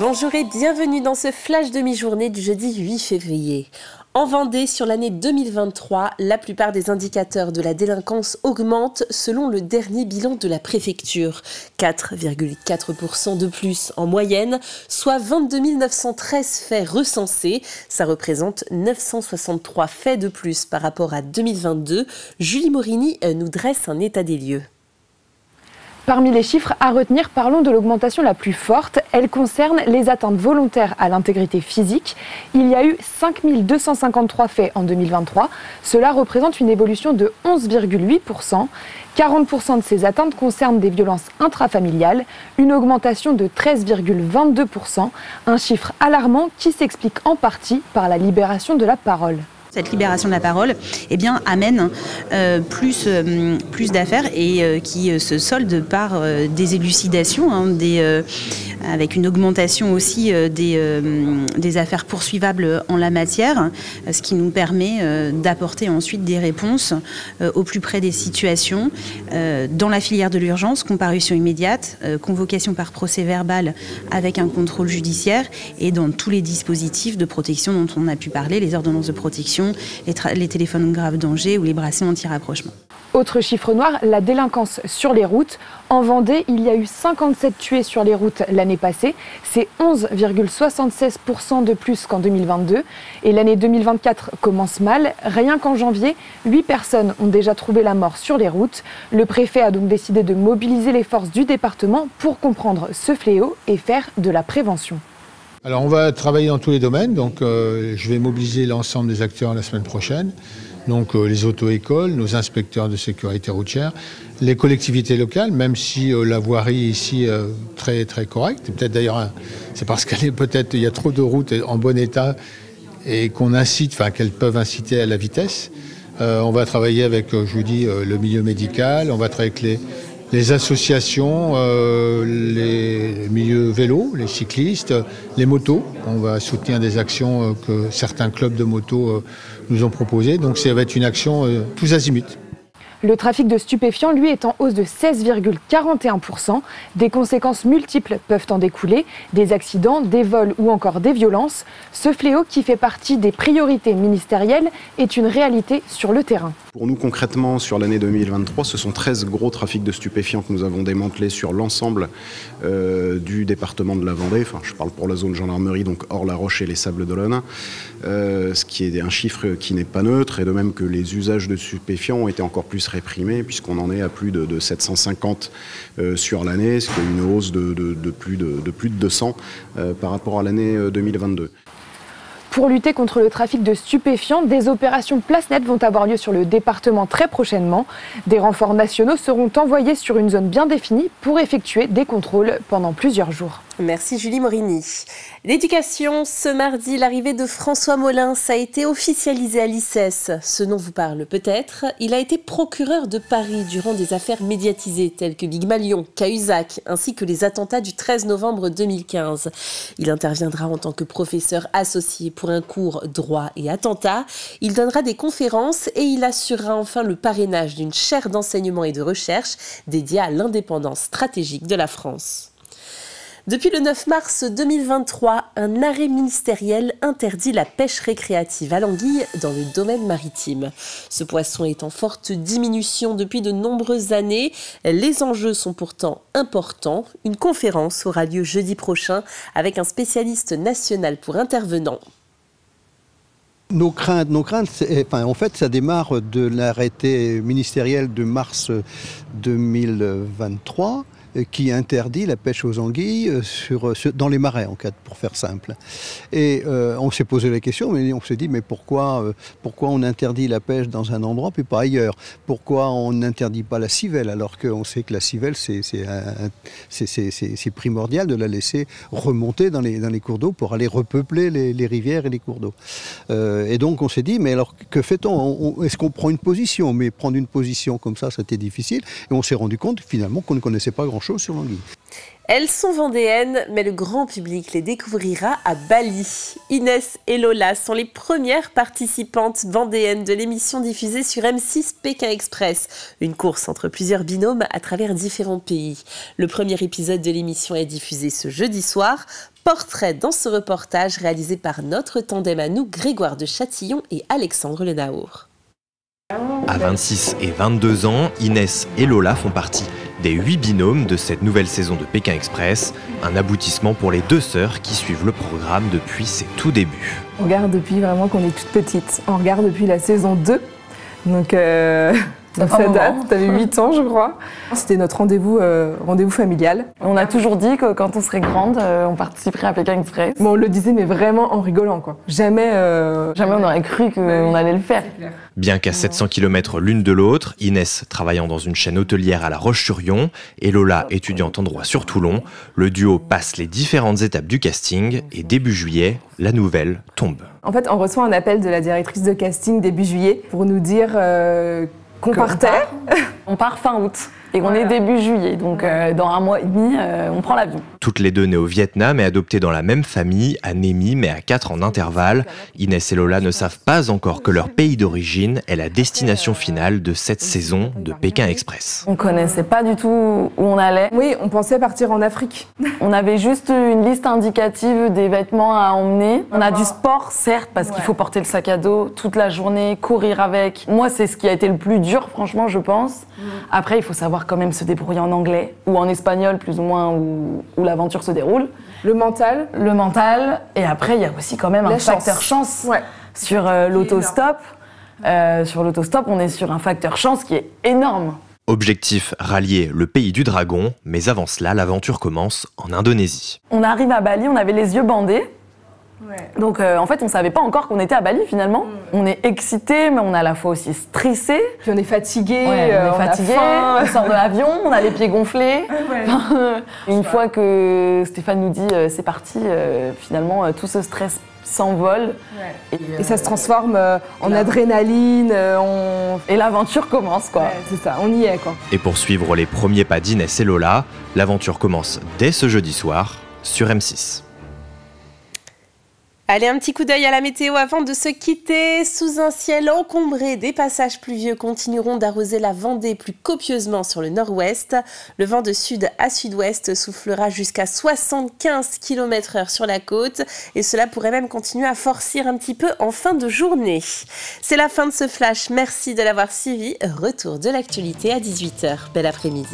Bonjour et bienvenue dans ce flash de mi-journée du jeudi 8 février. En Vendée, sur l'année 2023, la plupart des indicateurs de la délinquance augmentent selon le dernier bilan de la préfecture. 4,4% de plus en moyenne, soit 22 913 faits recensés. Ça représente 963 faits de plus par rapport à 2022. Julie Morini nous dresse un état des lieux. Parmi les chiffres à retenir, parlons de l'augmentation la plus forte. Elle concerne les atteintes volontaires à l'intégrité physique. Il y a eu 5 253 faits en 2023. Cela représente une évolution de 11,8%. 40% de ces atteintes concernent des violences intrafamiliales, une augmentation de 13,22%. Un chiffre alarmant qui s'explique en partie par la libération de la parole. Cette libération de la parole amène plus d'affaires et qui se soldent par des élucidations, avec une augmentation aussi des affaires poursuivables en la matière, ce qui nous permet d'apporter ensuite des réponses au plus près des situations dans la filière de l'urgence, comparution immédiate, convocation par procès verbal avec un contrôle judiciaire et dans tous les dispositifs de protection dont on a pu parler, les ordonnances de protection, les téléphones grave danger ou les bracelets anti-rapprochement. Autre chiffre noir, la délinquance sur les routes. En Vendée, il y a eu 57 tués sur les routes l'année passée. C'est 11,76% de plus qu'en 2022. Et l'année 2024 commence mal. Rien qu'en janvier, 8 personnes ont déjà trouvé la mort sur les routes. Le préfet a donc décidé de mobiliser les forces du département pour comprendre ce fléau et faire de la prévention. Alors on va travailler dans tous les domaines, donc je vais mobiliser l'ensemble des acteurs la semaine prochaine, donc les auto-écoles, nos inspecteurs de sécurité routière, les collectivités locales, même si la voirie ici est très très correcte, peut-être d'ailleurs c'est parce qu'il y a trop de routes en bon état et qu'elles peuvent inciter à la vitesse. On va travailler avec, je vous dis, le milieu médical, on va travailler avec les associations, les milieux vélos, les cyclistes, les motos. On va soutenir des actions que certains clubs de motos nous ont proposées. Donc ça va être une action tous azimuts. Le trafic de stupéfiants, lui, est en hausse de 16,41%. Des conséquences multiples peuvent en découler, des accidents, des vols ou encore des violences. Ce fléau, qui fait partie des priorités ministérielles, est une réalité sur le terrain. Pour nous, concrètement, sur l'année 2023, ce sont 13 gros trafics de stupéfiants que nous avons démantelés sur l'ensemble du département de la Vendée. Enfin, je parle pour la zone gendarmerie, donc hors La Roche et les Sables-d'Olonne. Ce qui est un chiffre qui n'est pas neutre, et de même que les usages de stupéfiants ont été encore plus réprimés, puisqu'on en est à plus de 750 sur l'année, ce qui est une hausse de plus de 200 par rapport à l'année 2022. Pour lutter contre le trafic de stupéfiants, des opérations Place Nette vont avoir lieu sur le département très prochainement. Des renforts nationaux seront envoyés sur une zone bien définie pour effectuer des contrôles pendant plusieurs jours. Merci Julie Morini. L'éducation, ce mardi, l'arrivée de François Molins a été officialisée à l'ICES. Ce nom vous parle peut-être. Il a été procureur de Paris durant des affaires médiatisées telles que Big Malion, Cahuzac, ainsi que les attentats du 13 novembre 2015. Il interviendra en tant que professeur associé pour un cours droit et attentat. Il donnera des conférences et il assurera enfin le parrainage d'une chaire d'enseignement et de recherche dédiée à l'indépendance stratégique de la France. Depuis le 9 mars 2023, un arrêt ministériel interdit la pêche récréative à l'anguille dans le domaine maritime. Ce poisson est en forte diminution depuis de nombreuses années. Les enjeux sont pourtant importants. Une conférence aura lieu jeudi prochain avec un spécialiste national pour intervenant. Nos craintes, en fait, ça démarre de l'arrêté ministériel de mars 2023 qui interdit la pêche aux anguilles dans les marais, pour faire simple. Et on s'est posé la question, mais on s'est dit, mais pourquoi on interdit la pêche dans un endroit puis pas ailleurs? Pourquoi on n'interdit pas la civelle, alors qu'on sait que la civelle, c'est primordial de la laisser remonter dans les cours d'eau pour aller repeupler les rivières et les cours d'eau. Et donc on s'est dit, mais alors que fait-on? Est-ce qu'on prend une position? Mais prendre une position comme ça, c'était difficile. Et on s'est rendu compte finalement qu'on ne connaissait pas grand-chose sur l'anguille. Elles sont vendéennes, mais le grand public les découvrira à Bali. Inès et Lola sont les premières participantes vendéennes de l'émission diffusée sur M6 Pékin Express, une course entre plusieurs binômes à travers différents pays. Le premier épisode de l'émission est diffusé ce jeudi soir. Portrait dans ce reportage réalisé par notre tandem à nous, Grégoire de Châtillon et Alexandre Le Naour. À 26 et 22 ans, Inès et Lola font partie des 8 binômes de cette nouvelle saison de Pékin Express. Un aboutissement pour les 2 sœurs qui suivent le programme depuis ses tout débuts. On regarde depuis vraiment qu'on est toute petite. On regarde depuis la saison 2. Donc ça date, t'avais 8 ans je crois. C'était notre rendez-vous familial. On a toujours dit que quand on serait grande, on participerait à Pékin Express. Bon, on le disait mais vraiment en rigolant quoi. Jamais on aurait cru qu'on allait le faire. Bien qu'à 700 km l'une de l'autre, Inès travaillant dans une chaîne hôtelière à La Roche-sur-Yon et Lola étudiante en droit sur Toulon, le duo passe les différentes étapes du casting et début juillet, la nouvelle tombe. En fait, on reçoit un appel de la directrice de casting début juillet pour nous dire qu'on partait. On part fin août et on est début juillet, donc dans un mois et demi, on prend l'avion. Toutes les deux nées au Vietnam et adoptées dans la même famille, à Némy, mais à 4 en intervalle, Inès et Lola ne savent pas encore que leur pays d'origine est la destination finale de cette saison de Pékin Express. On connaissait pas du tout où on allait. Oui, on pensait partir en Afrique. On avait juste une liste indicative des vêtements à emmener. On a du sport, certes, parce qu'il faut porter le sac à dos toute la journée, courir avec. Moi, c'est ce qui a été le plus dur, franchement, je pense. Après, il faut savoir quand même se débrouiller en anglais ou en espagnol, plus ou moins, où l'aventure se déroule. Le mental. Et après, il y a aussi quand même un facteur chance sur l'autostop. Sur l'autostop, on est sur un facteur chance qui est énorme. Objectif, rallier le pays du dragon, mais avant cela, l'aventure commence en Indonésie. On arrive à Bali, on avait les yeux bandés. Donc en fait, on savait pas encore qu'on était à Bali finalement. On est excité, mais on est à la fois aussi stressé. Puis on est fatigué, on sort de l'avion, on a les pieds gonflés. Une fois que Stéphane nous dit c'est parti, finalement tout ce stress s'envole. Et ça se transforme en adrénaline. Et l'aventure commence quoi. C'est ça, on y est quoi. Et pour suivre les premiers pas d'Inès et Lola, l'aventure commence dès ce jeudi soir sur M6. Allez, un petit coup d'œil à la météo avant de se quitter. Sous un ciel encombré, des passages pluvieux continueront d'arroser la Vendée plus copieusement sur le nord-ouest. Le vent de sud à sud-ouest soufflera jusqu'à 75 km/h sur la côte et cela pourrait même continuer à forcir un petit peu en fin de journée. C'est la fin de ce flash. Merci de l'avoir suivi. Retour de l'actualité à 18h. Bel après-midi.